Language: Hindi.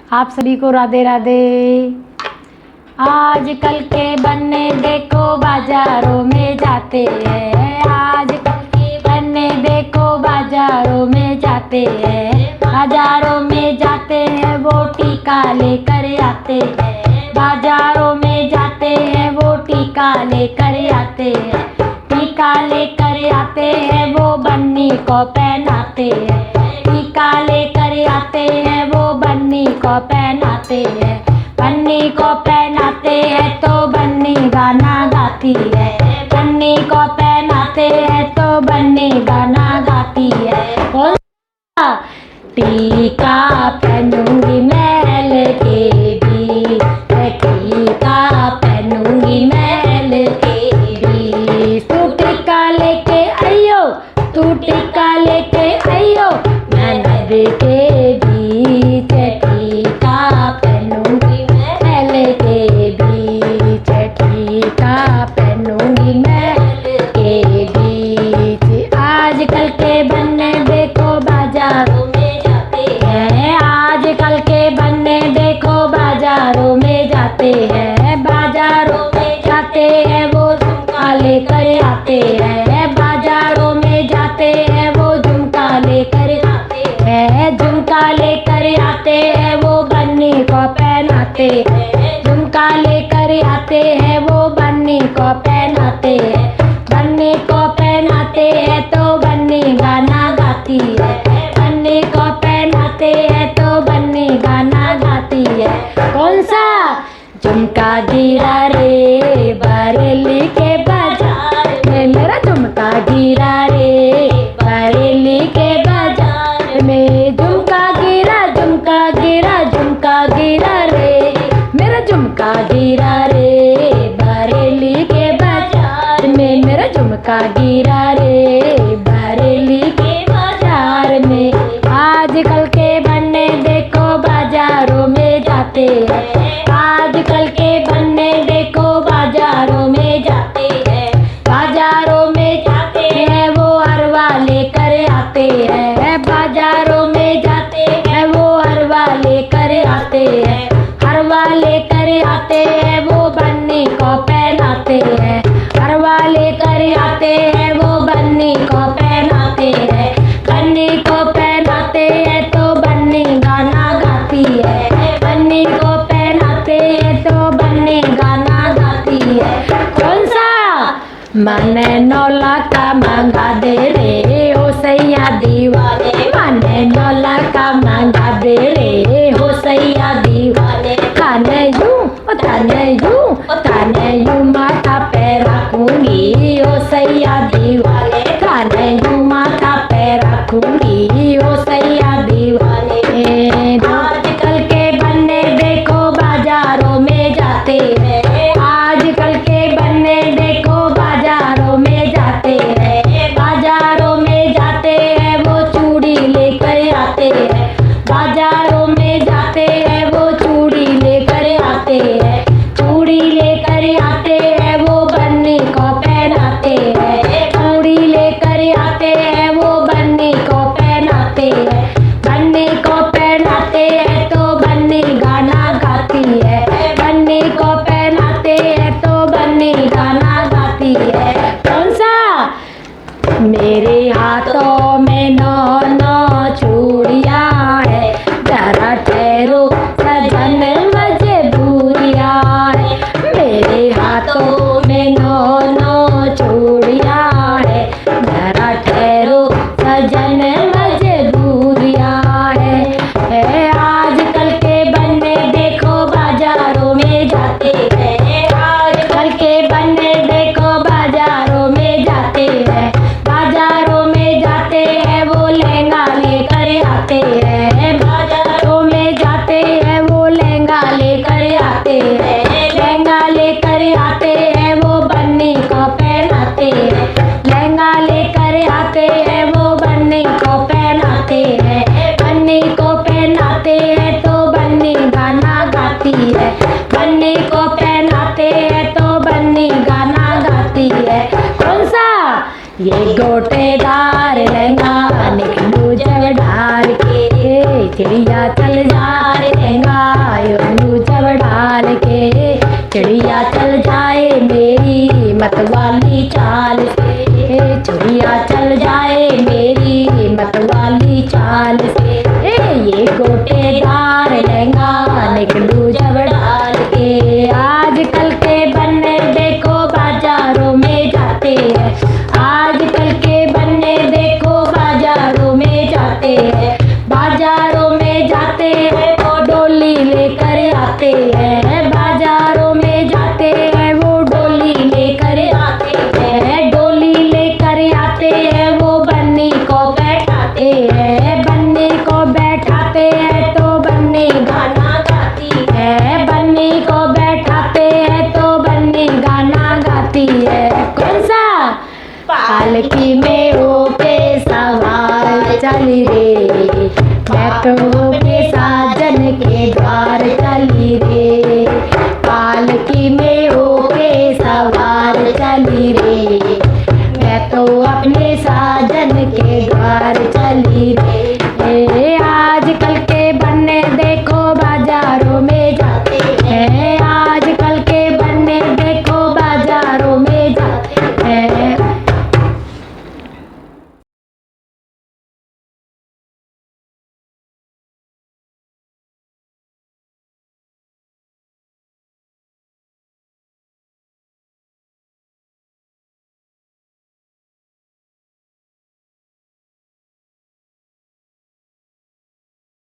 आप सभी को राधे राधे। आजकल के बन्ने देखो बाजारों में जाते हैं, आजकल के बन्ने देखो बाजारों में जाते हैं, बाजारों में जाते हैं वो टीका लेकर आते हैं, बाजारों में जाते हैं वो टीका लेकर आते हैं, टीका लेकर आते हैं वो बन्नी को पहनाते हैं, टीका लेकर आते हैं वो बन्नी को पहनाते हैं, बन्नी को पहनाते हैं तो बन्नी गाना गाती है, बन्नी को पहनाते हैं तो बन्नी गाना गाती है। कौन सा? टीका पहनूंगी मैल के भी, टीका पहनूंगी मैल के भी। तू टीका लेके आइयो, तू टीका लेके आइयो, मैं नद के बीच टीका पहनूंगी मैल के बीच, टीका पहनूंगी मैल के बीच। आजकल के बन्ने देखो बाजारों में जाते हैं, आजकल के बन्ने देखो बाजारों में जाते हैं, बाजारों में जाते हैं वो झुमका लेकर आते हैं, बाजारों में जाते हैं वो झुमका लेकर आते हैं, झुमका लेकर आते हैं वो बन्नी को पहनाते हैं, झुमका लेकर आते हैं वो बन्नी को पहनाते हैं, बन्नी को पहनाते हैं तो बन्नी गाना गाती है, बन्नी को पहनाते हैं तो बन्नी गाना गाती है। कौन सा? झुमका गिरा रे बरेली के बाजार में, मेरा झुमका गिरा रे बरेली के बाजार में, झुमका गिरा झुमका गिरा झुमका गिरा रे, मेरा झुमका गिरा रे बरेली के बाजार में, मेरा झुमका गिरा रे बरेली के बाजार में। आजकल के बन्ने देखो बाजारों में जाते हैं, आजकल के बन्ने देखो बाजारों में जाते हैं, बाजारों में जाते हैं वो हरवा लेकर आते हैं, बाजारों में जाते हैं वो हरवा लेकर आते हैं, हरवा लेकर आते हैं वो बन्नी को पहनाते हैं, हरवा लेकर आते हैं वो बन्नी को पहनाते हैं, बन्नी को पहनाते हैं तो बन्नी गाना गाती है, बन्नी को पहनाते हैं तो बन्नी गाना गाती है। कौन सा? मने 9 लाख का मांगा दे रे हो सैया दीवाने, मने 9 लाख का मांगा दे रे हो सैया दीवाने, ताने यूं माथा पे रखूंगी ओ सैया दीवाने, ताने यूं माथा पे रखूंगी ओ सैया दीवाने। आजकल के बन्ने देखो बाजारों में जाते हैं, आजकल के बन्ने देखो बाजारों में जाते हैं, बाजारों में जाते हैं वो चूड़ी लेकर आते हैं, बाजारों में जाते हैं वो चूड़ी लेकर आते हैं, चूड़ी लेकर आते हैं वो बन्नी को पहनाते हैं, चूड़ी लेकर आते हैं वो बन्नी को पहनाते हैं, बन्नी को पहनाते हैं तो बन्नी गाना गाती है, बन्नी को पहनाते हैं तो बन्नी गाना गाती है। कौन सा? मेरे हाथों में 9 चूड़ियां है, जरा ठहरो सजन मजबूरियां है, मेरे हाथों में 9 चूड़ियां है, जरा ठहरो सजन मजबूरियां है। आजकल के बन्ने देखो बाजारों में जाते हैं, आजकल के बन्ने देखो बाजारों में जाते हैं, बाजारों में जाते हैं वो लहंगा लेकर आते हैं, बाजारों में जाते हैं वो लहंगा लेकर आते हैं, लहंगा लेकर आते हैं वो बन्नी को पहनाते हैं, लहंगा लेकर आते हैं वो बन्नी को पहनाते हैं, बन्नी को पहनाते हैं तो बन्नी गाना गाती है, बन्नी को पहनाते हैं तो बन्नी गाना गाती है। कौन सा? ये गोटेदार लहंगा निकलू जब डार के, चिड़िया चल जाए लहंगा ओढ़ू जब डाल के, चिड़िया चल जाए मेरी मतवाली चाल से, चिड़िया चल जाए मेरी मतवाली चाल से। ये गोटेदार लहंगा निकलू जब डाल के, आजकल के बन्ने देखो बाजारों में जाते हैं, आजकल के बन्ने देखो बाजारों में जाते हैं, बाजारों में जाते हैं वो डोली लेकर आते हैं, बाजारों में जाते हैं वो डोली लेकर आते हैं, डोली लेकर आते हैं वो बन्नी को बैठाते हैं, बन्नी को बैठाते हैं तो बन्नी गाना गाती है, बन्नी को बैठाते हैं तो बन्नी गाना गाती है। कौन सा? पालकी में वो पे सवार चली रे, मैं तो वो पे साजन के द्वार चली रे, पालकी में वो पे सवार चली रे, मैं तो अपने साजन के द्वार चली रे।